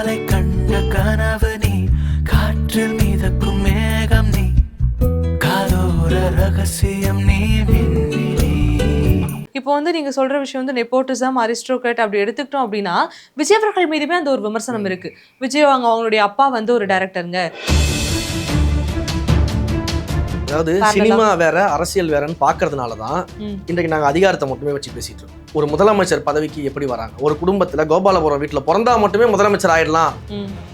காலை கண்ட கனவு நீ, காற்றில் மிதக்கும் மேகம் நீ, காதோர ரகசியம் நீ, விண்ணிலே. இப்போ வந்து நீங்க சொல்ற விஷயம் வந்து நெப்போட்டிசம், அரிஸ்டோக்ராட் அப்படி எடுத்துக்கிட்டோம் அப்படின்னா விஜய் அவர்கள் மீதுமே அந்த ஒரு விமர்சனம் இருக்கு. விஜய் அவங்களுடைய அப்பா வந்து ஒரு டைரக்டருங்க. அதாவது சினிமா வேற அரசியல் வேறன்னு பாக்குறதுனால தான் இன்றைக்கு நாங்கள் அதிகாரத்தை மட்டுமே வச்சு பேசிட்டு இருக்கோம். ஒரு முதலமைச்சர் பதவிக்கு எப்படி வராங்க, ஒரு குடும்பத்துல கோபாலபுரம் வீட்டுல பிறந்தா மட்டுமே முதலமைச்சர் ஆயிடலாம்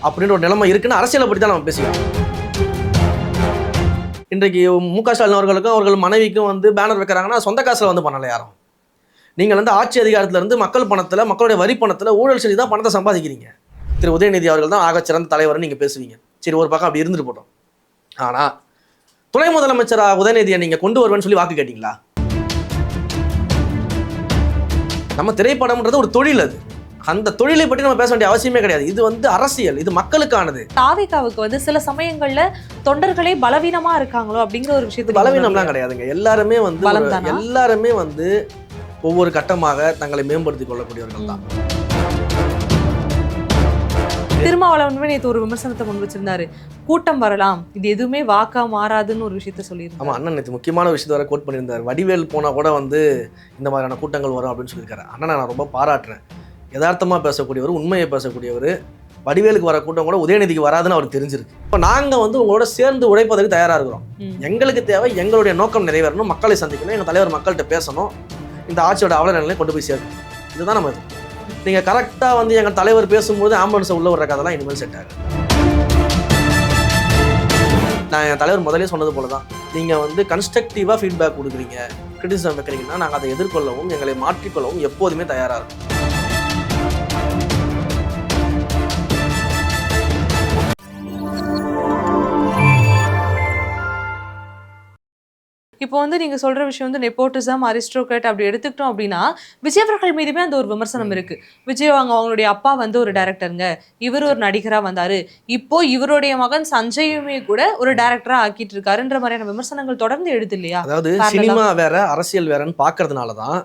அப்படின்ற ஒரு நிலைமை இருக்குன்னு அரசியலை பற்றி தான் நம்ம பேசிக்கலாம். இன்றைக்கு மு.க. ஸ்டாலின் அவர்களுக்கும் அவர்கள் மனைவிக்கும் வந்து பேனர் வைக்கிறாங்கன்னா சொந்த காசுல வந்து பண்ணல யாரும். நீங்கள் வந்து ஆட்சி அதிகாரத்துல இருந்து மக்கள் பணத்துல, மக்களுடைய வரி பணத்துல ஊழல் செஞ்சு தான் பணத்தை சம்பாதிக்கிறீங்க. திரு உதயநிதி அவர்கள் தான் ஆகச்சிறந்த தலைவர்னு நீங்க பேசுவீங்க. சரி, ஒரு பக்கம் அப்படி இருந்துட்டு போட்டோம். ஆனா துணை முதலமைச்சரா உதயநிதியை நீங்க கொண்டு வருவேன்னு சொல்லி வாக்கு கேட்டீங்களா? நம்ம திரைப்படம்ன்றது ஒரு தொழில், அது அந்த தொழிலை பற்றி நம்ம பேச வேண்டிய அவசியமே கிடையாது. இது வந்து அரசியல், இது மக்களுக்கானது. தாவேகாவுக்கு வந்து சில சமயங்கள்ல தொண்டர்களே பலவீனமா இருக்காங்களோ அப்படிங்கிற ஒரு விஷயத்துக்கு பலவீனம்லாம் கிடையாதுங்க. எல்லாருமே வந்து ஒவ்வொரு கட்டமாக தங்களை மேம்படுத்திக் கொள்ளக்கூடியவர்கள் தான். திருமாவளவன் நேற்று ஒரு விமர்சனத்தை கொண்டு வச்சிருந்தாரு. கூட்டம் வரலாம், இது எதுவுமே வாக்கா மாறாதுன்னு ஒரு விஷயத்த சொல்லியிருந்தாரு. ஆமா, அண்ணன் நேற்று முக்கியமான விஷயத்தை வர கோட் பண்ணியிருந்தார். வடிவேல் போனா கூட வந்து இந்த மாதிரியான கூட்டங்கள் வரும் அப்படின்னு சொல்லியிருக்காரு. அண்ணனை நான் ரொம்ப பாராட்டுறேன். யதார்த்தமா பேசக்கூடியவர், உண்மையை பேசக்கூடியவர். வடிவேலுக்கு வர கூட்டம் கூட உதயநிதிக்கு வராதுன்னு அவருக்கு தெரிஞ்சிருக்கு. இப்போ நாங்க வந்து உங்களோட சேர்ந்து உழைப்பதற்கு தயாரா இருக்கிறோம். எங்களுக்கு தேவை எங்களுடைய நோக்கம் நிறைவேறணும், மக்களை சந்திக்கணும், எங்க தலைவர் மக்கள்கிட்ட பேசணும், இந்த ஆட்சியோட அவல நிலையை கொண்டு போய் சேர்க்கணும். இதுதான் நம்ம இது. நீங்க கரெக்டா வந்து எங்க தலைவர் பேசும்போது ஆம்புலன்ஸை உள்ள வர்ற கதெல்லாம் இனிமேல் செட் ஆகும். நான் என் தலைவர் முதலே சொன்னது போல தான், நீங்க வந்து கன்ஸ்ட்ரக்டிவா ஃபீட்பேக் கொடுக்குறீங்க, கிரிட்டிசிசம் வைக்கிறீங்கன்னா நாங்கள் அதை எதிர்கொள்ளவும் எங்களை மாற்றிக்கொள்ளவும் எப்போதுமே தயாரா இருக்கும். இப்போ வந்து நீங்க சொல்ற விஷயம் வந்து நெப்போட்டிசம், அரிஸ்டோக்ராட் அப்படி எடுத்துக்கிட்டோம் அப்படின்னா விஜய் அவர்கள் மீதுமே அந்த ஒரு விமர்சனம் இருக்கு. விஜய் அவங்களுடைய அப்பா வந்து ஒரு டைரக்டருங்க, இவர் ஒரு நடிகரா வந்தாரு, இப்போ இவருடைய மகன் சஞ்சயுமே கூட ஒரு டைரக்டரா ஆக்கிட்டு இருக்காருன்ற மாதிரியான விமர்சனங்கள் தொடர்ந்து எழுது இல்லையா? அதாவது சினிமா வேற அரசியல் வேறன்னு பாக்குறதுனால தான்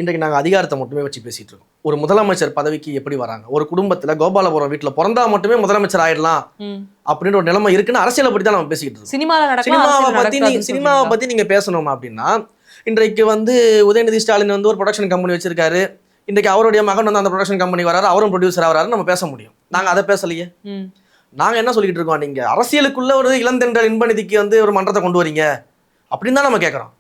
இன்றைக்கு நாங்கள் அதிகாரத்தை மட்டுமே வச்சு பேசிட்டு இருக்கோம். ஒரு முதலமைச்சர் பதவிக்கு எப்படி வராங்க, ஒரு குடும்பத்துல கோபாலபுரம் வீட்டுல பிறந்தா மட்டுமே முதலமைச்சர் ஆயிடலாம் அப்படின்ற ஒரு நிலைமை இருக்குன்னு அரசியலை பற்றி தான் நம்ம பேசிக்கிட்டு இருக்கோம். சினிமாவை பத்தி நீங்க பேசணும் அப்படின்னா இன்றைக்கு வந்து உதயநிதி ஸ்டாலின் வந்து ஒரு ப்ரொடக்ஷன் கம்பெனி வச்சிருக்காரு. இன்றைக்கு அவருடைய மகன் வந்து அந்த ப்ரொடக்ஷன் கம்பெனி வராரு, அவரும் ப்ரொடியூசர் ஆகிறாரு, நம்ம பேச முடியும். நாங்க அதை பேசலையே. நாங்க என்ன சொல்லிட்டு இருக்கோம், நீங்க அரசியலுக்குள்ள ஒரு இளந்தென்றல் இன்பநிதிக்கு வந்து ஒரு மன்றத்தை கொண்டு வரீங்க அப்படின்னு தான் நம்ம கேட்கறோம்.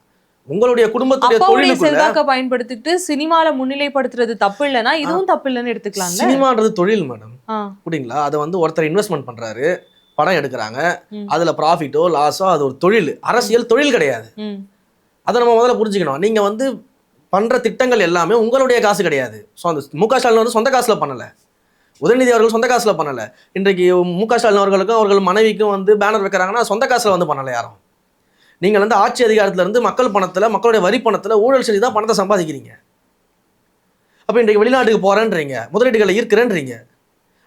உங்களுடைய குடும்பத்துடைய தொழிலுக்கு பயன்படுத்திட்டு சினிமால முன்னிலைப்படுத்துறது தப்பு இல்லைன்னா இதுவும் தப்பு இல்லைன்னு எடுத்துக்கலாம். சினிமான்றது தொழில் மேடம், புரியுங்களா? அதை வந்து ஒருத்தர் இன்வெஸ்ட்மெண்ட் பண்றாரு, படம் எடுக்கிறாங்க, அதுல ப்ராஃபிட்டோ லாஸோ அது ஒரு தொழில். அரசியல் தொழில் கிடையாது. அதை நம்ம முதல்ல புரிஞ்சுக்கணும். நீங்க வந்து பண்ற திட்டங்கள் எல்லாமே உங்களுடைய காசு கிடையாது. மு.க. ஸ்டாலின் வந்து சொந்த காசுல பண்ணல, உதயநிதி அவர்கள் சொந்த காசுல பண்ணல. இன்றைக்கு மு.க. ஸ்டாலின் அவர்களுக்கும் அவர்கள் மனைவிக்கும் வந்து பேனர் வைக்கிறாங்கன்னா சொந்த காசுல வந்து பண்ணல யாரும். நீங்கள் வந்து ஆட்சி அதிகாரத்துல இருந்து மக்கள் பணத்துல, மக்களுடைய வரி பணத்துல ஊழல் செஞ்சு தான் பணத்தை சம்பாதிக்கிறீங்க. அப்ப இன்றைக்கு வெளிநாட்டுக்கு போறேன்றீங்க, முதலீடுகளை ஈர்க்கிறேன்றீங்க,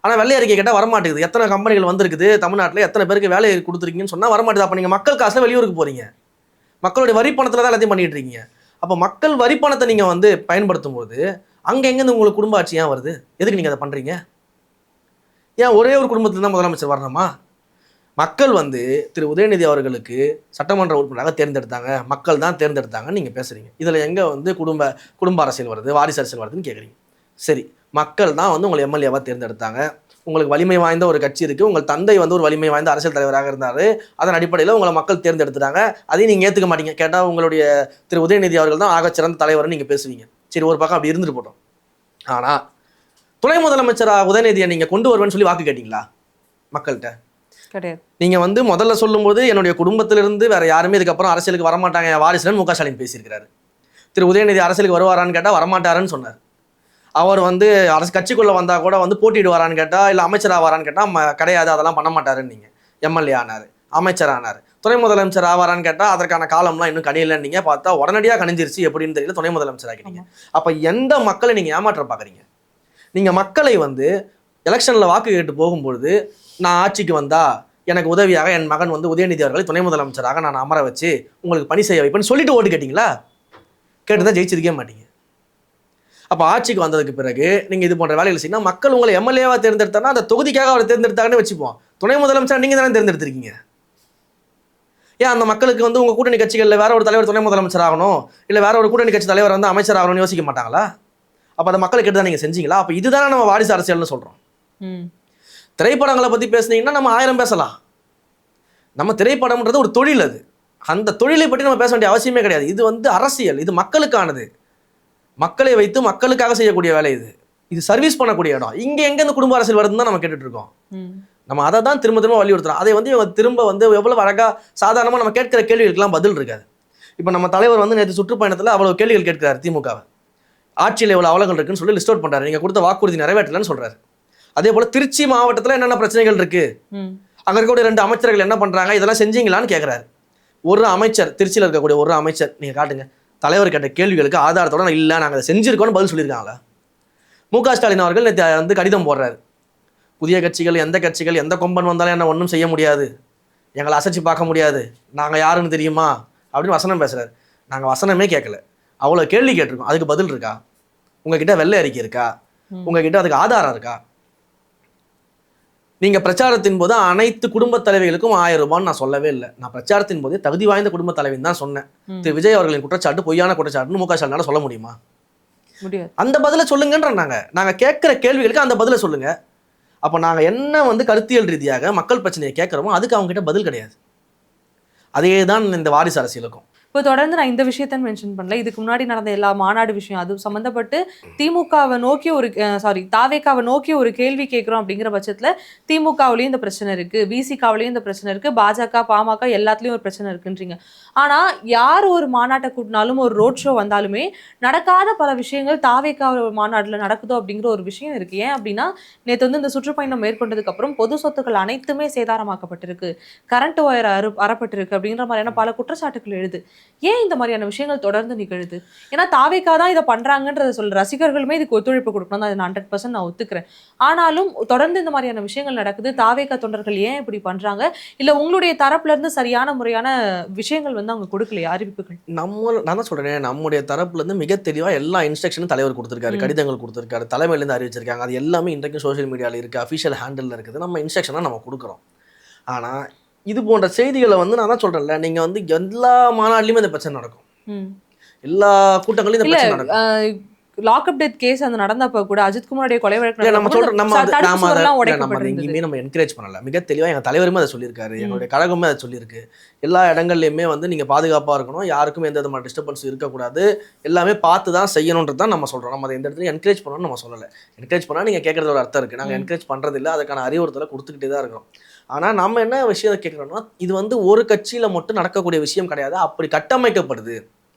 ஆனா வெள்ளை அறிக்கை கேட்டா வரமாட்டேங்குது. எத்தனை கம்பெனிகள் வந்திருக்குது தமிழ்நாட்டில், எத்தனை பேருக்கு வேலையை கொடுத்துருக்கீங்கன்னு சொன்னா வரமாட்டேது. அப்ப நீங்க மக்கள் காசுல வெளியூருக்கு போறீங்க, மக்களுடைய வரி பணத்துல தான் எல்லாத்தையும் பண்ணிட்டு இருக்கீங்க. அப்ப மக்கள் வரி பணத்தை நீங்க வந்து பயன்படுத்தும் போது அங்க எங்கேருந்து உங்களுக்கு குடும்ப ஆட்சி ஏன் வருது? எதுக்கு நீங்க அதை பண்றீங்க? ஏன் ஒரே ஒரு குடும்பத்துல தான் முதலமைச்சர் வரணுமா? மக்கள் வந்து திரு உதயநிதி அவர்களுக்கு சட்டமன்ற உறுப்பினராக தேர்ந்தெடுத்தாங்க, மக்கள் தான் தேர்ந்தெடுத்தாங்கன்னு நீங்கள் பேசுகிறீங்க. இதில் எங்கே வந்து குடும்ப அரசியல் வருது, வாரிசு அரசியல் வருதுன்னு கேட்குறீங்க. சரி, மக்கள் தான் வந்து உங்களை எம்எல்ஏவாக தேர்ந்தெடுத்தாங்க, உங்களுக்கு வலிமை வாய்ந்த ஒரு கட்சி இருக்குது, உங்கள் தந்தை வந்து ஒரு வலிமை வாய்ந்த அரசியல் தலைவராக இருந்தார், அதன் அடிப்படையில் உங்களை மக்கள் தேர்ந்தெடுத்துட்டாங்க, அதையும் நீங்கள் ஏற்றுக்க மாட்டீங்க. கேட்டால் உங்களுடைய திரு உதயநிதி அவர்கள் தான் ஆகச்சிறந்த தலைவர்னு நீங்கள் பேசுவீங்க. சரி, ஒரு பக்கம் அப்படி இருந்துட்டு போட்டோம். ஆனால் துணை முதலமைச்சராக உதயநிதியை நீங்கள் கொண்டு வருவேன்னு சொல்லி வாக்கு கேட்டீங்களா மக்கள்கிட்ட? கிடையாது. நீங்க வந்து முதல்ல சொல்லும்போது என்னுடைய குடும்பத்திலிருந்து வேற யாருமே இதுக்கப்புறம் அரசியலுக்கு வரமாட்டாங்க வாரிசுலன்னு மு.க. ஸ்டாலின் பேசியிருக்கிறாரு. திரு உதயநிதி அரசியலுக்கு வருவாரான்னு கேட்டா வரமாட்டாருன்னு சொன்னார். அவர் வந்து அரசு கட்சிக்குள்ள வந்தா கூட வந்து போட்டிடுவாரான்னு கேட்டா, இல்ல அமைச்சர் ஆவாரான்னு கேட்டா கிடையாது, அதெல்லாம் பண்ண மாட்டாருன்னு. நீங்க எம்எல்ஏ ஆனாரு, அமைச்சர் ஆனாரு, துணை முதலமைச்சர் ஆவாரான்னு கேட்டா அதற்கான காலம்லாம் இன்னும் கணியலன்னு நீங்க பார்த்தா உடனடியாக கணிஞ்சிருச்சு எப்படின்னு தெரியல, துணை முதலமைச்சர் ஆகிட்டீங்க. அப்ப எந்த மக்களை நீங்க ஏமாற்ற பாக்குறீங்க? நீங்க மக்களை வந்து எலெக்ஷன்ல வாக்கு கேட்டு போகும்பொழுது நான் ஆட்சிக்கு வந்தா எனக்கு உதவியாக என் மகன் வந்து உதயநிதி அவர்களை துணை முதலமைச்சராக நான் அமர வச்சு உங்களுக்கு பணி செய்ய வைப்பேன்னு சொல்லிட்டு ஓட்டு கேட்டீங்களா? கேட்டுதான் ஜெயிச்சிருக்கே மாட்டீங்க. அப்போ ஆட்சிக்கு வந்ததுக்கு பிறகு நீங்க இது போன்ற வேலைகள் செய்யணும். மக்கள் உங்களை எம்எல்ஏவா தேர்ந்தெடுத்தாங்கன்னா அந்த தொகுதிக்காக அவரை தேர்ந்தெடுத்தாங்கன்னு வச்சுப்போம். துணை முதலமைச்சர் நீங்க தானே தேர்ந்தெடுத்திருக்கீங்க. ஏன் அந்த மக்களுக்கு வந்து உங்க கூட்டணி கட்சிகளில் வேற ஒரு தலைவர் துணை முதலமைச்சர் ஆகணும், இல்லை வேற ஒரு கூட்டணி கட்சி தலைவர் வந்து அமைச்சர் ஆகணும்னு யோசிக்க மாட்டாங்களா? அப்போ அந்த மக்களை கேட்டு தான் நீங்க செஞ்சீங்களா? அப்போ இதுதானே நம்ம வாரிசு அரசியல்னு சொல்றோம். திரைப்படங்களை பத்தி பேசுனீங்கன்னா நம்ம 1000 பேசலாம். நம்ம திரைப்படம்ன்றது ஒரு தொழில். அது அந்த தொழிலை பற்றி நம்ம பேச வேண்டிய அவசியமே கிடையாது. இது வந்து அரசியல், இது மக்களுக்கானது, மக்களை வைத்து மக்களுக்காக செய்யக்கூடிய வேலை. இது சர்வீஸ் பண்ணக்கூடிய இடம். இங்க எங்க இந்த குடும்ப அரசியல் வருதுன்னு தான் நம்ம கேட்டுட்டு இருக்கோம். நம்ம அதை தான் திரும்ப திரும்ப வலியுறுத்துறோம். அதை வந்து இவங்க திரும்ப வந்து எவ்வளவு அழகா சாதாரணமா நம்ம கேட்கிற கேள்விகளுக்கெல்லாம் பதில் இருக்காது. இப்போ நம்ம தலைவர் வந்து நேற்று சுற்றுப்பயணத்தில் அவ்வளவு கேள்விகள் கேட்கிறார். திமுகவை ஆட்சியில் எவ்வளவு அவலங்கள் இருக்குன்னு சொல்லி லிஸ்ட் அவுட் பண்றாரு. நீங்க கொடுத்த வாக்குறுதி நிறைவேற்றலன்னு சொல்றாரு. அதே போல திருச்சி மாவட்டத்தில் என்னென்ன பிரச்சனைகள் இருக்கு, அங்க இருக்கக்கூடிய 2 அமைச்சர்கள் என்ன பண்றாங்க, இதெல்லாம் செஞ்சீங்களான்னு கேட்கிறாரு. ஒரு அமைச்சர், திருச்சியில் இருக்கக்கூடிய ஒரு அமைச்சர் நீங்க காட்டுங்க, தலைவர் கேட்ட கேள்விகளுக்கு ஆதாரத்தோட இல்லை நாங்கள் அதை செஞ்சிருக்கோம்னு பதில் சொல்லியிருக்காங்களா? மு.க. ஸ்டாலின் அவர்கள் நேற்று வந்து கடிதம் போடுறாரு. புதிய கட்சிகள், எந்த கட்சிகள், எந்த கொம்பன் வந்தாலும் என்ன ஒன்றும் செய்ய முடியாது, எங்களை அசைச்சு பார்க்க முடியாது, நாங்கள் யாருன்னு தெரியுமா அப்படின்னு வசனம் பேசுறாரு. நாங்கள் வசனமே கேட்கல, அவ்வளோ கேள்வி கேட்டிருக்கோம். அதுக்கு பதில் இருக்கா? உங்ககிட்ட வெள்ளை அறிக்கை இருக்கா? உங்ககிட்ட அதுக்கு ஆதாரம் இருக்கா? நீங்க பிரச்சாரத்தின் போது அனைத்து குடும்ப தலைவிகளுக்கும் 1000 ரூபான்னு நான் சொல்லவே இல்லை. நான் பிரச்சாரத்தின் போது தகுதி வாய்ந்த குடும்ப தலைவின்னு தான் சொன்னேன். திரு விஜய் அவர்களின் குற்றச்சாட்டு பொய்யான குற்றச்சாட்டுன்னு மு.க. ஸ்டாலினால சொல்ல முடியுமா? முடியாது. அந்த பதிலை சொல்லுங்கன்ற நாங்க கேட்கிற கேள்விகளுக்கு அந்த பதிலை சொல்லுங்க. அப்போ நாங்க என்ன வந்து கருத்தியல் ரீதியாக மக்கள் பிரச்சனையை கேட்கிறோமோ அதுக்கு அவங்க கிட்ட பதில் கிடையாது. அதே தான் இந்த வாரிசு அரசியலுக்கும். இப்போ தொடர்ந்து நான் இந்த விஷயத்த மென்ஷன் பண்ணல, இதுக்கு முன்னாடி நடந்த எல்லா மாநாடு விஷயம் அது சம்மந்தப்பட்டு திமுகவை நோக்கி ஒரு தாவேக்காவை நோக்கி ஒரு கேள்வி கேட்குறோம் அப்படிங்கிற பட்சத்தில் திமுகவுலேயும் இந்த பிரச்சனை இருக்குது, விசிகாவிலையும் இந்த பிரச்சனை இருக்குது, பாஜக பாமக எல்லாத்துலேயும் ஒரு பிரச்சனை இருக்குன்றீங்க. ஆனால் யார் ஒரு மாநாட்டை கூட்டினாலும் ஒரு ரோட் ஷோ வந்தாலுமே நடக்காத பல விஷயங்கள் தாவேக்கா மாநாட்டில் நடக்குதோ அப்படிங்கிற ஒரு விஷயம் இருக்குது. ஏன் அப்படின்னா நேற்று வந்து இந்த சுற்றுப்பயணம் மேற்கொண்டதுக்கப்புறம் பொது சொத்துக்கள் அனைத்துமே சேதாரமாக்கப்பட்டிருக்கு, கரண்ட் ஒயர் அறப்பட்டிருக்கு அப்படிங்கிற மாதிரியான பல குற்றச்சாட்டுகள் எழுது. ஏன் இந்த மாதிரியான விஷயங்கள் தொடர்ந்து நிகழுது? ஏன்னா தாவேக்கா தான் இதை பண்றாங்கன்றத சொல்ற ரசிகர்களுமே இதுக்கு ஒத்துழைப்பு கொடுக்கணும் தான், நான் 100% நான் ஒத்துக்கிறேன். ஆனாலும் தொடர்ந்து இந்த மாதிரியான விஷயங்கள் நடக்குது. தாவேக்கா தொண்டர்கள் ஏன் இப்படி பண்றாங்க? இல்ல உங்களுடைய தரப்புல இருந்து சரியான முறையான விஷயங்கள் வந்து அவங்க கொடுக்கலையா, அறிவிப்புகள்? நான் தான் சொல்றேன், நம்முடைய தரப்புல இருந்து மிக தெளிவா எல்லா இன்ஸ்ட்ரக்ஷனும் தலைவர் கொடுத்திருக்காரு, கடிதங்கள் கொடுத்திருக்காரு, தலைமையில இருந்து அறிவிச்சிருக்காங்க. அது எல்லாமே இன்றைக்கும் சோசியல் மீடியால இருக்கு, அஃபிஷியல் ஹேண்டில் இருக்குது. நம்ம இன்ஸ்ட்ரக்ஷனா நம்ம கொடுக்குறோம். ஆனா இது போன்ற செய்திகளை வந்து நான் தான் சொல்றேன்ல, நீங்க வந்து எல்லா மாநாட்டிலுமே இந்த பிரச்சனை நடக்கும், எல்லா கூட்டங்களையும் இந்த பிரச்சனை நடக்கும். லாக்அப் டெத் கேஸ் அந்த நடந்தப்ப கூட அஜித்குமாரோட கொலை வழக்கு நம்ம சொல்றோம், நம்ம எங்கேயுமே நம்ம என்கரேஜ் பண்ணல. மிக தெளிவா எங்க தலைவருமே அதை சொல்லியிருக்காரு, எங்களுடைய கழகமே அதை சொல்லியிருக்கு. எல்லா இடங்கள்லயுமே வந்து நீங்க பாதுகாப்பா இருக்கணும், யாருக்கும் எந்த விதமான டிஸ்டர்பன்ஸ் இருக்கக்கூடாது, எல்லாமே பார்த்து தான் செய்யணுன்றது தான் நம்ம சொல்றோம். நம்ம அதை எந்த இடத்துல என்கரேஜ் பண்ணணும்னு நம்ம சொல்லலை. என்கரேஜ் பண்ணா நீங்க கேட்கறது ஒரு அர்த்தம் இருக்கு. நாங்க என்கரேஜ் பண்றது இல்லை, அதுக்கான அறிவுறுத்தலை கொடுத்துக்கிட்டே தான் இருக்கோம். ஆனா நம்ம என்ன விஷயத்தை கேட்கறோம்னா, இது வந்து ஒரு கட்சியில மட்டும் நடக்கக்கூடிய விஷயம் கிடையாது. அப்படி கட்டமைக்கப்படுது,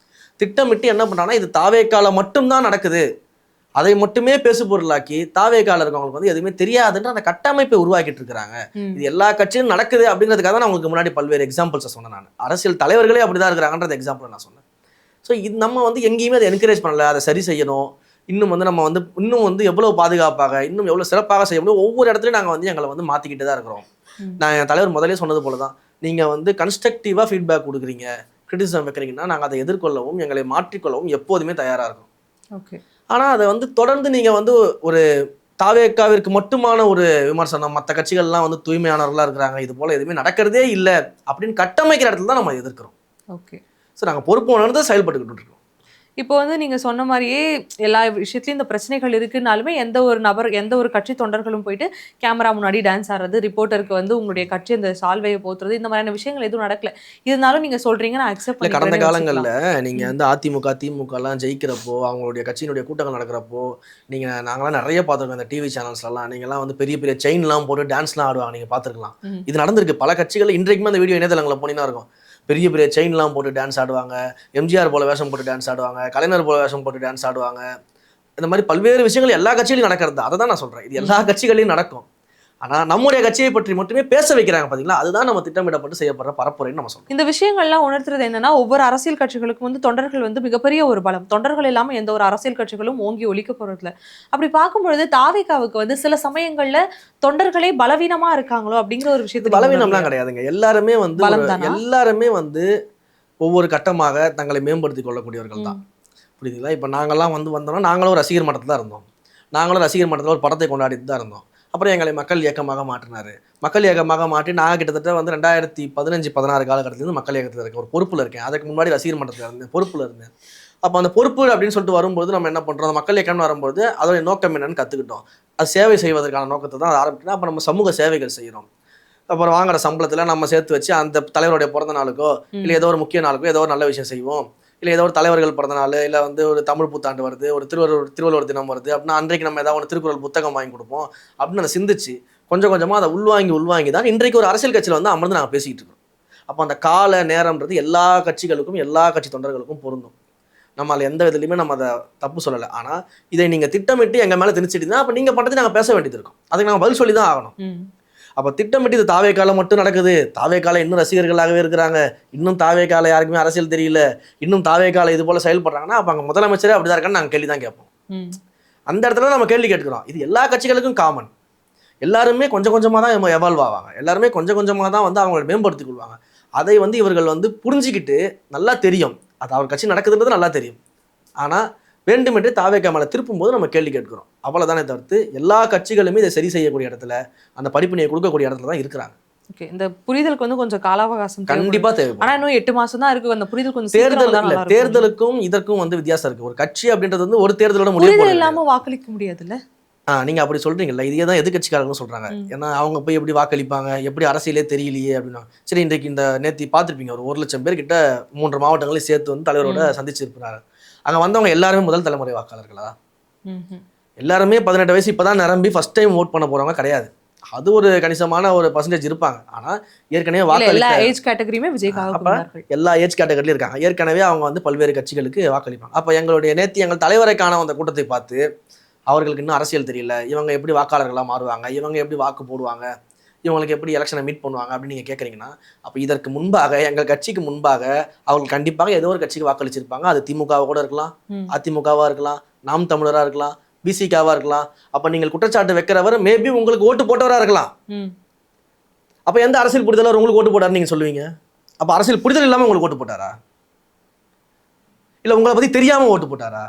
திட்டமிட்டு என்ன பண்றாங்கன்னா இது தாவேக்கால மட்டும்தான் நடக்குது, அதை மட்டுமே பேசு பொருளாக்கி தாவேக்கால இருக்கவங்களுக்கு வந்து எதுவுமே தெரியாதுன்ற அந்த கட்டமைப்பை உருவாக்கிட்டு இருக்காங்க. இது எல்லா கட்சியும் நடக்குது அப்படிங்கிறதுக்காக தான் நான் உங்களுக்கு முன்னாடி பல்வேறு எக்ஸாம்பிள்ஸை சொன்னேன். நான் அரசியல் தலைவர்களே அப்படிதான் இருக்கிறாங்கன்ற எக்ஸாம்பிள் நான் சொன்னேன். ஸோ இது நம்ம வந்து எங்கேயுமே அதை என்கரேஜ் பண்ணல. அதை சரி செய்யணும், இன்னும் வந்து நம்ம வந்து இன்னும் வந்து எவ்வளவு பாதுகாப்பாக இன்னும் எவ்வளவு சிறப்பாக செய்ய முடியும், ஒவ்வொரு இடத்துலையும் நாங்கள் வந்து எங்களை வந்து மாற்றிக்கிட்டு தான் இருக்கிறோம். நான் என் தலைவர் முதலே சொன்னது போல தான், நீங்கள் வந்து கன்ஸ்ட்ரக்டிவாக ஃபீட்பேக் கொடுக்குறீங்க, கிரிட்டிசிசம் வைக்கிறீங்கன்னா நாங்கள் அதை எதிர்கொள்ளவும் எங்களை மாற்றிக்கொள்ளவும் எப்போதுமே தயாராக இருக்கும். ஓகே. ஆனால் அதை வந்து தொடர்ந்து நீங்கள் வந்து ஒரு தாவேக்காவிற்கு மட்டுமான ஒரு விமர்சனம், மற்ற கட்சிகள்லாம் வந்து தூய்மையானவர்களாக இருக்கிறாங்க, இது போல் எதுவுமே நடக்கிறதே இல்லை அப்படின்னு கட்டமைக்கிற இடத்துல தான் நம்ம எதிர்க்கிறோம். ஓகே. ஸோ நாங்கள் பொறுப்பு உணர்ந்து செயல்பட்டுக்கிட்டு இருக்கோம். இப்போ வந்து நீங்க சொன்ன மாதிரியே எல்லா விஷயத்துலையும் இந்த பிரச்சனைகள் இருக்குனாலுமே எந்த ஒரு நபர் எந்த ஒரு கட்சி தொண்டர்களும் போயிட்டு கேமரா முன்னாடி டான்ஸ் ஆடுறது, ரிப்போர்ட்டருக்கு வந்து உங்களுடைய கட்சி அந்த சால்வையை போத்துறது, இந்த மாதிரியான விஷயங்கள் எதுவும் நடக்கல. இருந்தாலும் நீங்க சொல்றீங்க நான் அக்செப்ட் பண்ணி. கடந்த காலங்களில் நீங்க வந்து அதிமுக திமுக எல்லாம் ஜெயிக்கிறப்போ, அவங்களுடைய கட்சியினுடைய கூட்டங்கள் நடக்கிறப்போ நீங்க நாங்களாம் நிறைய பார்த்துருக்கோம். இந்த டிவி சேனல்ஸ்லாம் நீங்கள்லாம் வந்து பெரிய பெரிய செயின்லாம் போட்டு டான்ஸ்லாம் ஆடுவாங்க, நீங்க பார்த்துருக்கலாம். இது நடந்திருக்கு பல கட்சிகள். இன்றைக்குமே அந்த வீடியோ இணையதளங்களில் போனீங்கன்னா இருக்கும். பெரிய பெரிய செயின்லாம் போட்டு டான்ஸ் ஆடுவாங்க, எம்ஜிஆர் போல வேஷம் போட்டு டான்ஸ் ஆடுவாங்க, கலைஞர் போல வேஷம் போட்டு டான்ஸ் ஆடுவாங்க. இந்த மாதிரி பல்வேறு விஷயங்கள் எல்லா கட்சியிலையும் நடக்கிறது. அதை தான் நான் சொல்கிறேன், இது எல்லா கட்சிகளையும் நடக்கும். ஆனால் நம்முடைய கட்சியை பற்றி மட்டுமே பேச வைக்கிறாங்க பார்த்தீங்களா, அதுதான் நம்ம திட்டமிடப்பட்டு செய்யப்படுற பரப்புரைன்னு நம்ம சொல்றோம். இந்த விஷயங்கள்லாம் உணர்த்துறது என்னன்னா, ஒவ்வொரு அரசியல் கட்சிகளுக்கும் வந்து தொண்டர்கள் வந்து மிகப்பெரிய ஒரு பலம். தொண்டர்கள் இல்லாமல் எந்த ஒரு அரசியல் கட்சிகளும் ஓங்கி ஒலிக்க போறதில்ல. அப்படி பார்க்கும்பொழுது தாவேக்காவுக்கு வந்து சில சமயங்கள்ல தொண்டர்களே பலவீனமா இருக்காங்களோ அப்படிங்கிற ஒரு விஷயத்தை. பலவீனம்லாம் கிடையாதுங்க, எல்லாருமே வந்து ஒவ்வொரு கட்டமாக தங்களை மேம்படுத்திக் கொள்ளக்கூடியவர்கள் தான். புரியுதுங்களா? இப்போ நாங்கள்லாம் வந்தோம்னா நாங்களும் ரசிகர் மட்டத்தில் தான் இருந்தோம். நாங்களும் ரசிகர் மட்டத்தில் ஒரு படத்தை கொண்டாடிட்டு தான் இருந்தோம். அப்புறம் எங்களை மக்கள் இயக்கமாக மாற்றினார். மக்கள் இயக்கமாக மாற்றி நான் கிட்டத்தட்ட வந்து 2015-16 காலகட்டத்திலேருந்து மக்கள் இயக்கத்தில் இருக்கேன். ஒரு பொறுப்பில் இருக்கேன். அதுக்கு முன்னாடி ரசிகர் மட்டத்தில் இருந்தேன், பொறுப்பில் இருந்தேன். அப்போ அந்த பொறுப்பு அப்படின்னு சொல்லிட்டு வரும்போது நம்ம என்ன பண்ணுறோம், அந்த மக்கள் இயக்கம்னு வரும்போது அதோடைய நோக்கம் என்னன்னு கற்றுக்கிட்டோம். அது சேவை செய்வதற்கான நோக்கத்தை தான் அதை ஆரம்பிக்கணும். அப்போ நம்ம சமூக சேவைகள் செய்கிறோம். அப்புறம் வாங்குற சம்பளத்தில் நம்ம சேர்த்து வச்சு அந்த தலைவருடைய பிறந்த நாளுக்கோ இல்லை ஏதோ ஒரு முக்கிய நாளுக்கோ ஏதோ ஒரு நல்ல விஷயம் செய்வோம். இல்லை ஏதோ ஒரு தலைவர்கள் பிறந்த நாள், இல்லை வந்து ஒரு தமிழ் புத்தாண்டு வருது, ஒரு திருவள்ளுவர் தினம் வருது அப்படின்னா அன்றைக்கு நம்ம ஏதாவது ஒரு திருக்குறள் புத்தகம் வாங்கி கொடுப்போம் அப்படின்னு அதை சிந்திச்சு கொஞ்சம் கொஞ்சமாக அதை உள்வாங்கி தான் இன்றைக்கு ஒரு அரசியல் கட்சியில் வந்து அமர்ந்து நாங்கள் பேசிக்கிட்டு இருக்கோம். அப்போ அந்த கால நேரம்ன்றது எல்லா கட்சிகளுக்கும் எல்லா கட்சி தொண்டர்களுக்கும் பொருந்தும். நம்ம அதில் எந்த விதத்துலையுமே நம்ம அதை தப்பு சொல்லலை. ஆனால் இதை நீங்கள் திட்டமிட்டு எங்கள் மேலே திணிச்சிட்டீங்கன்னா அப்போ நீங்கள் பண்ணுறது நாங்கள் பேச வேண்டியது இருக்கும். அதுக்கு நாங்கள் பதில் சொல்லி தான் ஆகணும். அப்போ திட்டமிட்டு இது தாவேக்கால மட்டும் நடக்குது, தாவேக்கால இன்னும் ரசிகர்களாகவே இருக்கிறாங்க, இன்னும் தாவேக்கால யாருக்குமே அரசியல் தெரியல, இன்னும் தாவேக்கால இது போல செயல்படுறாங்கன்னா அப்போ அங்கே முதலமைச்சரே அப்படிதான் இருக்கான்னு நாங்கள் கேள்வி தான் கேட்போம். அந்த இடத்துல நம்ம கேள்வி கேட்கிறோம். இது எல்லா கட்சிகளுக்கும் காமன். எல்லாருமே கொஞ்சம் கொஞ்சமாக தான் எவால்வ் ஆவாங்க. எல்லாருமே கொஞ்சம் கொஞ்சமாக தான் வந்து அவங்களை மேம்படுத்திக் கொள்வாங்க. அதை வந்து இவர்கள் வந்து புரிஞ்சிக்கிட்டு நல்லா தெரியும், அது அவர் கட்சி நடக்குதுன்றது நல்லா தெரியும். ஆனால் வேண்டுமென்றே தாவேக்கா மேலே திருப்பும் போது நம்ம கேள்வி கேட்கிறோம். அவ்வளோதானே தவிர்த்து எல்லா கட்சிகளுமே இதை சரி செய்யக்கூடிய இடத்துல, அந்த படிப்பினையை கொடுக்கக்கூடிய இடத்துல தான் இருக்கிறாங்க. ஓகே, இந்த புரிதலுக்கு வந்து கொஞ்சம் கால அவகாசம் கண்டிப்பாக தேவை. ஆனால் இன்னும் 8 மாசம் தான் இருக்கு. அந்த புரிதல் கொஞ்சம் தேர்தலுக்கும் இதற்கும் வந்து வித்தியாசம் இருக்கு. ஒரு கட்சி அப்படின்றது வந்து ஒரு தேர்தலோட முடிவு இல்லாம வாக்களிக்க முடியாதுல்ல. நீங்க அப்படி சொல்றீங்கல்ல, இதே தான் எதிர்கட்சிக்காரங்களும் சொல்றாங்க. ஏன்னா அவங்க போய் எப்படி வாக்களிப்பாங்க, எப்படி அரசியலே தெரியலையே அப்படின்னா. சரி, இன்றைக்கு இந்த நேத்தி பார்த்துருப்பீங்க, ஒரு 1 லட்சம் பேர் கிட்ட 3 மாவட்டங்களையும் சேர்த்து வந்து தலைவரோட சந்திச்சிருப்பாங்க. அங்க வந்தவங்க எல்லாருமே முதல் தலைமுறை வாக்காளர்களா? எல்லாருமே 18 வயசு இப்பதான் நிரம்பி ஃபர்ஸ்ட் டைம் ஓட் பண்ண போறவங்க கிடையாது. அது ஒரு கணிசமான ஒரு பர்சன்டேஜ் இருப்பாங்க. ஆனா ஏற்கனவே எல்லா ஏஜ் கேட்டகரியுமே விஜய்க்காக எல்லா ஏஜ் கேட்டகரியிலும் இருக்காங்க. ஏற்கனவே அவங்க வந்து பல்வேறு கட்சிகளுக்கு வாக்களிப்பாங்க. அப்ப எங்களுடைய நேத்தி எங்கள் தலைவரை காண அந்த கூட்டத்தை பார்த்து அவர்களுக்கு இன்னும் அரசியல் தெரியல, இவங்க எப்படி வாக்காளர்களாக மாறுவாங்க, இவங்க எப்படி வாக்கு போடுவாங்க, இவங்களுக்கு எப்படி எலெக்ஷனை மீட் பண்ணுவாங்க அப்படின்னு நீங்கள் கேட்குறீங்கன்னா, அப்போ இதற்கு முன்பாக எங்கள் கட்சிக்கு முன்பாக அவர்கள் கண்டிப்பாக ஏதோ ஒரு கட்சிக்கு வாக்களிச்சிருப்பாங்க. அது திமுகவாக கூட இருக்கலாம், அதிமுகவாக இருக்கலாம், நாம் தமிழராக இருக்கலாம், பிசிகாவாக இருக்கலாம். அப்போ நீங்கள் குற்றச்சாட்டு வைக்கிறவர் மேபி உங்களுக்கு ஓட்டு போட்டவராக இருக்கலாம். அப்போ எந்த அரசியல் புரிதலாக உங்களுக்கு ஓட்டு போட்டாருன்னு நீங்கள் சொல்லுவீங்க? அப்போ அரசியல் புரிதல் இல்லாமல் உங்களுக்கு ஓட்டு போட்டாரா, இல்லை உங்களை பற்றி தெரியாமல் ஓட்டு போட்டாரா?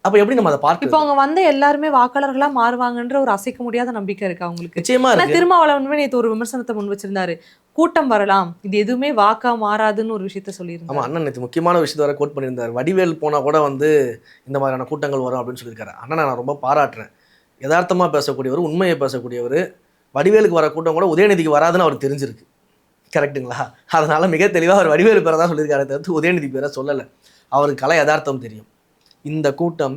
அப்ப எப்படி நம்ம அதை பார்க்க? இப்போ அவங்க வந்து எல்லாருமே வாக்காளர்களா மாறுவாங்கன்ற ஒரு அசைக்க முடியாத நம்பிக்கை இருக்கு அவங்களுக்கு. நிச்சயமா இருக்கு. திருமாவளவன் நேற்று ஒரு விமர்சனத்தை முன் வச்சிருந்தாரு, கூட்டம் வரலாம், இது எதுவுமே வாக்கா மாறாதுன்னு ஒரு விஷயத்த சொல்லியிருந்தாரு. ஆமா, அண்ணன் நேற்று முக்கியமான விஷயத்த வர கோட் பண்ணியிருந்தாரு. வடிவேல் போனா கூட வந்து இந்த மாதிரியான கூட்டங்கள் வரும் அப்படின்னு சொல்லியிருக்காரு. அண்ணன் நான் ரொம்ப பாராட்டுறேன். யதார்த்தமா பேசக்கூடியவர், உண்மையை பேசக்கூடியவர். வடிவேலுக்கு வர கூட்டம் கூட உதயநிதிக்கு வராதுன்னு அவர் தெரிஞ்சிருக்கு. கரெக்டுங்களா? அதனால மிக தெளிவாக அவர் வடிவேலு பேரை தான் சொல்லியிருக்காரு, தவிர்த்து உதயநிதி பேரை சொல்லலை. அவருக்கு கலை யதார்த்தம் தெரியும். இந்த கூட்டம்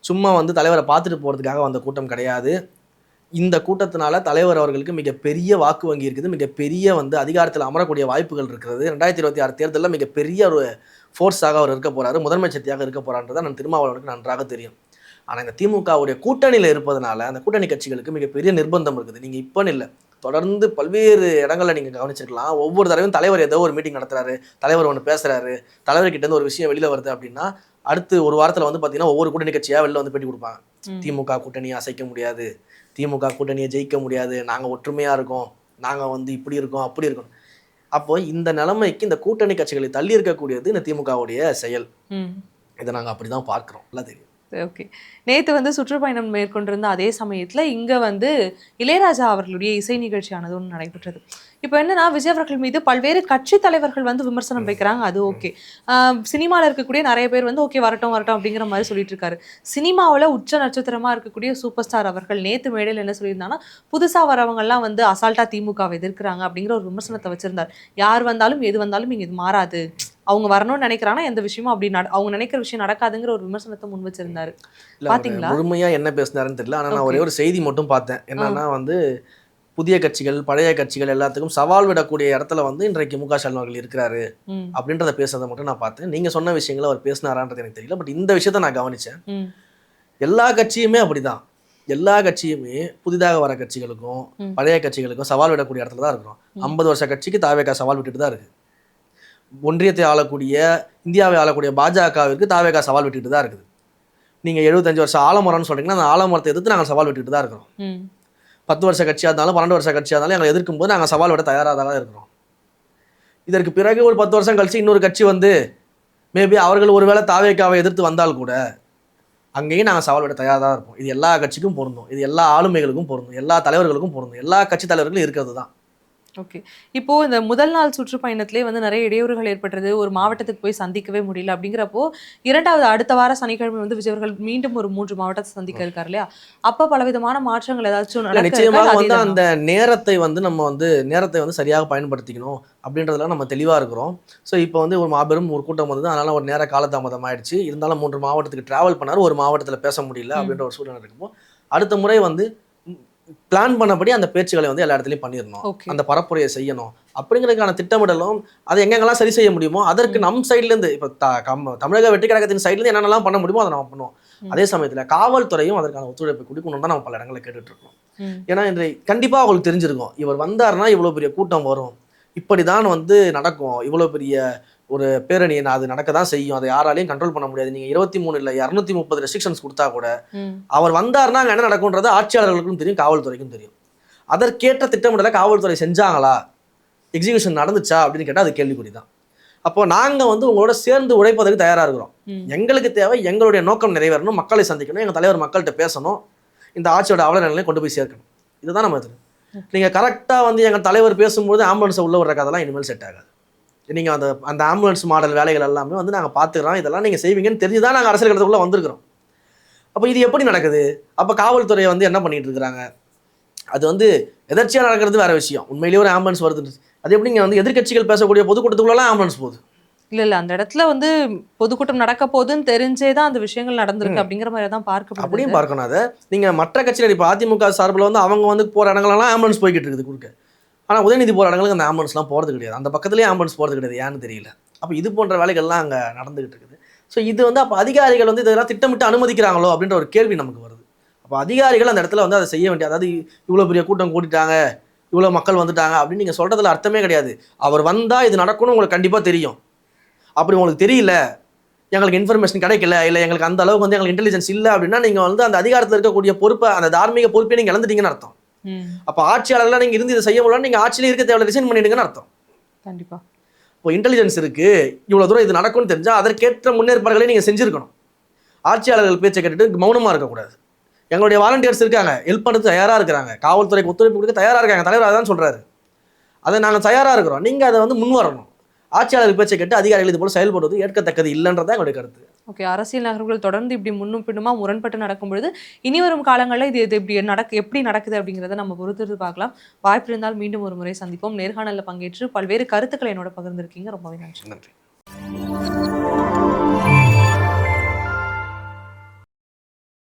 சும்மா வந்து தலைவரை பார்த்துட்டு போகிறதுக்காக வந்த கூட்டம் கிடையாது. இந்த கூட்டத்தினால தலைவர் அவர்களுக்கு மிகப்பெரிய வாக்கு வங்கி இருக்குது, மிகப்பெரிய வந்து அதிகாரத்தில் அமரக்கூடிய வாய்ப்புகள் இருக்கிறது. 2026 தேர்தலில் மிகப்பெரிய ஒரு ஃபோர்ஸாக அவர் இருக்க போகிறாரு, முதன்மை சக்தியாக இருக்க போகிறான்றதை நான் திருமாவளவனுக்கு நன்றாக தெரியும். ஆனால் இந்த திமுகவுடைய கூட்டணியில் இருப்பதனால அந்த கூட்டணி கட்சிகளுக்கு மிகப்பெரிய நிர்பந்தம் இருக்குது. நீங்கள் இப்போன்னு இல்லை, தொடர்ந்து பல்வேறு இடங்களில் நீங்கள் கவனிச்சிருக்கலாம். ஒவ்வொரு தடவையும் தலைவர் ஏதோ ஒரு மீட்டிங் நடத்துறாரு, தலைவர் ஒன்று பேசுகிறாரு, தலைவர்கிட்டேருந்து ஒரு விஷயம் வெளியில் வருது அப்படின்னா அடுத்து ஒரு வாரத்தில் வந்து பார்த்தீங்கன்னா ஒவ்வொரு கூட்டணி கட்சியாக வெளில வந்து பேட்டி கொடுப்பாங்க. திமுக கூட்டணியை அசைக்க முடியாது, திமுக கூட்டணியை ஜெயிக்க முடியாது, நாங்கள் ஒற்றுமையாக இருக்கோம், நாங்கள் வந்து இப்படி இருக்கோம் அப்படி இருக்கோம். அப்போ இந்த நிலைமைக்கு இந்த கூட்டணி கட்சிகளை தள்ளி இருக்கக்கூடியது இந்த திமுகவுடைய செயல். இதை நாங்கள் அப்படி தான் பார்க்குறோம். நல்லா தெரியும். ஓகே, நேற்று வந்து சுற்றுப்பயணம் மேற்கொண்டிருந்த அதே சமயத்தில் இங்கே வந்து இளையராஜா அவர்களுடைய இசை நிகழ்ச்சியானது ஒன்று நடைபெற்றது. இப்போ என்னன்னா, விஜய் அவர்கள் மீது பல்வேறு கட்சி தலைவர்கள் வந்து விமர்சனம் வைக்கிறாங்க. அது ஓகே, சினிமாவில் இருக்கக்கூடிய நிறைய பேர் வந்து ஓகே வரட்டும் அப்படிங்கிற மாதிரி சொல்லிட்டு இருக்காரு. சினிமாவில் உச்ச நட்சத்திரமாக இருக்கக்கூடிய சூப்பர் ஸ்டார் அவர்கள் நேற்று மேடையில் என்ன சொல்லியிருந்தாங்கன்னா, புதுசாக வரவங்கெல்லாம் வந்து அசால்ட்டாக திமுகவை எதிர்க்கிறாங்க அப்படிங்கிற ஒரு விமர்சனத்தை வச்சிருந்தார். யார் வந்தாலும் எது வந்தாலும் இங்கே இது மாறாது, அவங்க வரணும்னு நினைக்கிறாங்கன்னா எந்த விஷயமும் அப்படி அவங்க நினைக்கிற விஷயம் நடக்காதுங்கிற ஒரு விமர்சனத்தை முன் வச்சிருந்தாரு. பாத்தீங்களா? முழுமையா என்ன பேசினாருன்னு தெரியல. ஆனா நான் ஒரே ஒரு செய்தி மட்டும் பார்த்தேன். என்னன்னா வந்து புதிய கட்சிகள் பழைய கட்சிகள் எல்லாத்துக்கும் சவால் விடக்கூடிய இடத்துல வந்து இன்றைக்கு மு க ஸ்டாலின் அவர்கள் இருக்கிறாரு அப்படின்றத பேசுறதை மட்டும் நான் பார்த்தேன். நீங்க சொன்ன விஷயங்களை அவர் பேசினாரான்றது எனக்கு தெரியல. பட் இந்த விஷயத்த நான் கவனிச்சேன். எல்லா கட்சியுமே அப்படிதான். எல்லா கட்சியுமே புதிதாக வர கட்சிகளுக்கும் பழைய கட்சிகளுக்கும் சவால் விடக்கூடிய இடத்துல தான் இருக்கிறோம். 50 வருஷ கட்சிக்கு தாவேகா சவால் விட்டுட்டு தான் இருக்கு. ஒன்றியத்தை ஆளக்கூடிய இந்தியாவை ஆளக்கூடிய பாஜகவிற்கு தாவேகா சவால் விட்டுட்டு தான் இருக்குது. நீங்கள் 75 வருஷம் ஆலமரம்னு சொல்கிறீங்கன்னா அந்த ஆலமரத்தை எதிர்த்து நாங்கள் சவால் விட்டுட்டு தான் இருக்கிறோம். 10 வருஷ கட்சியாக இருந்தாலும் 12 வருஷ கட்சியாக இருந்தாலும் எங்களை எதிர்க்கும் போது நாங்கள் சவால் விட தயாராக தான் இருக்கிறோம். இதற்கு பிறகு ஒரு 10 வருஷம் கழிச்சு இன்னொரு கட்சி வந்து மேபி அவர்கள் ஒருவேளை தாவேக்காவை எதிர்த்து வந்தால் கூட அங்கேயும் நாங்கள் சவால் விட தயாராக தான் இருப்போம். இது எல்லா கட்சிக்கும் பொருந்தும், இது எல்லா ஆளுமைகளுக்கும் பொருந்தும், எல்லா தலைவர்களுக்கும் பொருந்தும், எல்லா கட்சி தலைவர்களும் இருக்கிறது தான். ஓகே. இப்போ இந்த முதல் நாள் சுற்றுப்பயணத்திலே வந்து நிறைய இடையூறுகள் ஏற்பட்டது. ஒரு மாவட்டத்துக்கு போய் சந்திக்கவே முடியல. அப்படிங்கிறப்போ இரண்டாவது அடுத்த வார சனிக்கிழமை வந்து விஜய் அவர்கள் மீண்டும் ஒரு 3 மாவட்டத்தை சந்திக்க இருக்காரு இல்லையா? அப்ப பலவிதமான மாற்றங்கள் ஏதாச்சும் நடக்க நிச்சயமாக இருக்கா? வந்து அதே அந்த நேரத்தை வந்து நம்ம வந்து நேரத்தை வந்து சரியாக பயன்படுத்திக்கணும் அப்படின்றதுல நம்ம தெளிவாக இருக்கிறோம். ஸோ இப்போ வந்து ஒரு மாபெரும் ஒரு கூட்டம் வந்தது, அதனால ஒரு நேர காலதாமதம் ஆயிடுச்சு. இருந்தாலும் 3 மாவட்டத்துக்கு டிராவல் பண்ணார், ஒரு மாவட்டத்தில் பேச முடியல அப்படின்ற ஒரு சூழ்நிலை இருக்கும்போது அடுத்த முறை வந்து பிளான் பண்ணபடி அந்த பேச்சுகளை வந்து எல்லா இடத்துலையும் பண்ணிடணும், ஓகே. அந்த பரப்புரையை செய்யணும் அப்படிங்கிறதுக்கான திட்டமிடலும் அதை எங்கெங்கெல்லாம் சரி செய்ய முடியுமோ அதற்கு நம் சைட்லேருந்து இப்போ தமிழக வெற்றி கழகத்தின் சைட்லேருந்து என்னென்னலாம் பண்ண முடியுமோ அதை நம்ம பண்ணுவோம். அதே சமயத்தில் காவல்துறையும் அதற்கான ஒத்துழைப்பு கொடுக்கணும் தான் நம்ம பல இடங்களில் கேட்டுட்டு இருக்கோம். ஏன்னா இன்று கண்டிப்பாக அவங்களுக்கு தெரிஞ்சிருக்கும், இவர் வந்தாருன்னா இவ்வளோ பெரிய கூட்டம் வரும், இப்படிதான் வந்து நடக்கும், இவ்வளோ பெரிய ஒரு பேரணி அது நடக்க தான் செய்யும், அதை யாராலையும் கண்ட்ரோல் பண்ண முடியாது. நீங்கள் 23 இல்லை 230 ரெஸ்ட்ரிக்ஷன்ஸ் கொடுத்தா கூட அவர் வந்தாருன்னா அங்கே என்ன நடக்கும்ன்றது ஆட்சியாளர்களுக்கும் தெரியும், காவல்துறைக்கும் தெரியும். அதற்கேற்ற திட்டமிடலை காவல்துறை செஞ்சாங்களா, எக்ஸிகியூஷன் நடந்துச்சா அப்படின்னு கேட்டால் அது கேள்விக்குறி தான். அப்போ நாங்கள் வந்து உங்களோட சேர்ந்து உழைப்பதற்கு தயாராக இருக்கிறோம். எங்களுக்கு தேவை எங்களுடைய நோக்கம் நிறைவேறணும், மக்களை சந்திக்கணும், எங்கள் தலைவர் மக்கள்கிட்ட பேசணும், இந்த ஆட்சியோட அவல நிலையை கொண்டு போய் சேர்க்கணும். இதுதான் நம்ம இது. நீங்கள் கரெக்டாக வந்து எங்கள் தலைவர் பேசும்போது ஆம்புலன்ஸை உள்ள விடுற கதெல்லாம் இனிமேல் செட் ஆகாது. நீங்கள் அந்த ஆம்புலன்ஸ் மாடல் வேலைகள் எல்லாமே வந்து நாங்கள் பார்த்துக்கிறோம், இதெல்லாம் நீங்கள் செய்வீங்கன்னு தெரிஞ்சு தான் நாங்கள் அரசியல் கட்டத்துக்குள்ளே வந்திருக்கிறோம். அப்போ இது எப்படி நடக்குது? அப்போ காவல்துறை வந்து என்ன பண்ணிட்டு இருக்கிறாங்க? அது வந்து எதர்ச்சியாக நடக்கிறது வேற விஷயம். உண்மையிலேயே ஒரு ஆம்புலன்ஸ் வருது, அது எப்படி நீங்கள் வந்து எதிர்கட்சிகள் பேசக்கூடிய பொதுக்கூட்டத்துக்குள்ளலாம் ஆம்புலன்ஸ் போகுது? இல்ல அந்த இடத்துல வந்து பொதுக்கூட்டம் நடக்க போகுதுன்னு தெரிஞ்சேதான் அந்த விஷயங்கள் நடந்திருக்கு அப்படிங்கிற மாதிரி தான் பார்க்கப்படுது. அப்படியும் பார்க்கணும். அதை நீங்கள் மற்ற கட்சியில் இப்போ அதிமுக சார்பில் வந்து அவங்க வந்து போகிற இடங்களெல்லாம் ஆம்புலன்ஸ் போய்கிட்டு இருக்குது குறுக்க. ஆனால் உதயநிதி போகிற இடங்களுக்கு அந்த ஆம்புலன்ஸ்லாம் போகிறது கிடையாது, அந்த பக்கத்துலேயே ஆம்புலன்ஸ் போகிறது கிடையாது, ஏன்னு தெரியல. அப்போ இது போன்ற வேலைகள்லாம் அங்கே நடந்துகிட்டு இருக்குது. ஸோ இது வந்து அப்போ அதிகாரிகள் வந்து இதெல்லாம் திட்டமிட்டு அனுமதிக்கிறாங்களோ அப்படின்ற ஒரு கேள்வி நமக்கு வருது. அப்போ அதிகாரிகள் அந்த இடத்துல வந்து அதை செய்ய வேண்டிய, அதாவது இவ்வளோ பெரிய கூட்டம் கூட்டிட்டாங்க, இவ்வளோ மக்கள் வந்துட்டாங்க அப்படின்னு நீங்கள் சொல்கிறதுல அர்த்தமே கிடையாது. அவர் வந்தால் இது நடக்கணும்னு உங்களுக்கு கண்டிப்பாக தெரியும். அப்படி உங்களுக்கு தெரியல, எங்களுக்கு இன்ஃபர்மேஷன் கிடைக்கல, இல்லை எங்களுக்கு அந்த அளவுக்கு வந்து எங்களுக்கு இன்டெலிஜென்ஸ் இல்லை அப்படின்னா நீங்கள் வந்து அந்த அதிகாரத்தில் இருக்கக்கூடிய பொறுப்பை, அந்த தார்மீக பொறுப்பை நீங்கள் இழந்துட்டீங்கன்னு அர்த்தம். அப்போ ஆட்சியாளர்லாம் நீங்கள் இருந்து இதை செய்ய முடியல, நீங்கள் ஆட்சியிலே இருக்க தேவையில்ல, ரிசைன் பண்ணிடுங்கன்னு அர்த்தம். கண்டிப்பாக. இப்போ இன்டெலிஜென்ஸ் இருக்குது, இவ்வளோ தூரம் இது நடக்கும்னு தெரிஞ்சால் அதற்கேற்ற முன்னேற்பாடுகளை நீங்கள் செஞ்சுருக்கணும். ஆட்சியாளர்கள் பேச்சை கேட்டுட்டு மௌனமாக இருக்கக்கூடாது. எங்களுடைய வாலண்டியர்ஸ் இருக்காங்க, ஹெல்ப் பண்ணுறது தயாராக இருக்கிறாங்க, காவல்துறைக்கு ஒத்துழைப்பு கொடுக்க தயாராக இருக்காங்க, தலைவர் அதான் சொல்கிறாரு, அதை நாங்கள் தயாராக இருக்கிறோம், நீங்கள் அதை வந்து முன் வரணும். ஆட்சியாளர்கள் பேச்சை கேட்டு அதிகாரிகள் இது போல செயல்படுவது ஏற்கத்தக்கது இல்லைன்றதான் எங்களுடைய கருத்து. ஓகே. அரசியல் நகர்வுகள் தொடர்ந்து இப்படி முன்னும் பின்னுமா முரண்பட்டு நடக்கும் பொழுது இனி வரும் காலங்களில் இது இப்படி எப்படி நடக்குது அப்படிங்கிறத நம்ம பொறுத்து பார்க்கலாம். வாய்ப்பு இருந்தால் மீண்டும் ஒரு முறை சந்திப்போம். நேர்காணலில் பங்கேற்று பல்வேறு கருத்துக்களை என்னோட பகிர்ந்திருக்கீங்க. ரொம்பவே நன்றி.